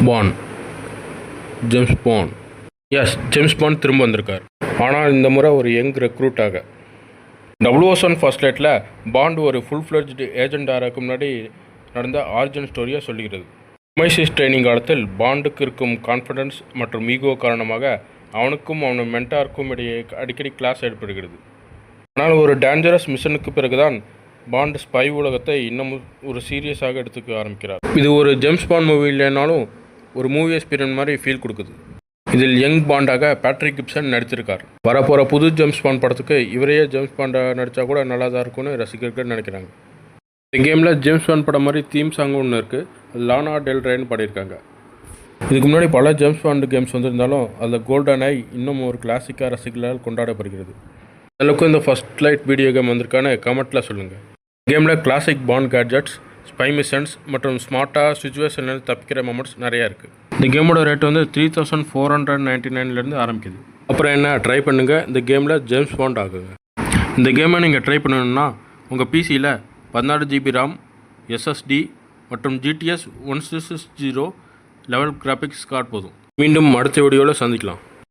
Bond, James bond. James bond திரும்ப வந்திருக்கார். ஆனால் இந்த முறை ஒரு யங் ரெக்ரூட்டாக. 007 ஃபர்ஸ்ட் லைட்டில் பாண்ட் ஒரு ஃபுல் ஃப்ளெட்ஜ்டு ஏஜென்ட் ஆகிறதுக்கு முன்னாடி நடந்த ஆரிஜின் ஸ்டோரியாக சொல்லுகிறது. MI6 ட்ரைனிங் காலத்தில் பாண்டுக்கு இருக்கும் கான்ஃபிடன்ஸ் மற்றும் ஈகோ காரணமாக அவனுக்கும் அவன் மென்டாருக்கும் இடையே அடிக்கடி கிளாஸ் ஏற்படுகிறது. ஆனால் ஒரு டேஞ்சரஸ் மிஷனுக்கு பிறகுதான் பாண்ட் ஸ்பை உலகத்தை இன்னும் ஒரு சீரியஸாக எடுத்துக்க ஆரம்பிக்கிறார். இது ஒரு ஜேம்ஸ் பாண்ட் மூவி இல்லைனாலும் ஒரு மூவி எக்ஸ்பீரியன்ஸ் மாதிரி ஃபீல் கொடுக்குது. இதில் யங் பாண்டாக பேட்ரிக் கிப்சன் நடித்திருக்கார். வரப்போகிற புது ஜேம்ஸ் பாண்ட் படத்துக்கு இவரையே ஜேம்ஸ் பாண்டாக நடித்தா கூட நல்லா தான் இருக்கும்னு ரசிகர்கள் நினைக்கிறாங்க. இந்த கேமில் ஜேம்ஸ் பாண்ட் படம் மாதிரி தீம் சாங் ஒன்று இருக்குது. லானா டெல் ரேன்னு பாடியிருக்காங்க. இதுக்கு முன்னாடி பல ஜேம்ஸ் பாண்ட் கேம்ஸ் வந்திருந்தாலும் அதில் கோல்டன் ஐ இன்னும் ஒரு கிளாசிக்காக ரசிகர்களால் கொண்டாடப்படுகிறது. அளவுக்கு இந்த ஃபர்ஸ்ட் லைட் வீடியோ கேம் வந்திருக்கான்னு கமெண்ட்டில் சொல்லுங்கள். கேமில் classic Bond gadgets, spy missions மற்றும் ஸ்மார்ட்டாக சுச்சுவேஷன்லேருந்து தப்பிக்கிற மொமெண்ட்ஸ் நிறையா இருக்குது. இந்த கேமோட ரேட் வந்து 3499 ஆரம்பிக்குது. அப்புறம் என்ன, ட்ரை பண்ணுங்கள். இந்த கேமில் ஜேம்ஸ் பாண்ட் ஆகுங்க. இந்த கேமை நீங்கள் ட்ரை பண்ணணுன்னா உங்கள் பிசியில் 14 GB RAM, SSD மற்றும் GTX 1660 லெவல் கிராஃபிக்ஸ் கார்டு போதும். மீண்டும் அடுத்த வீடியோவில் சந்திக்கலாம்.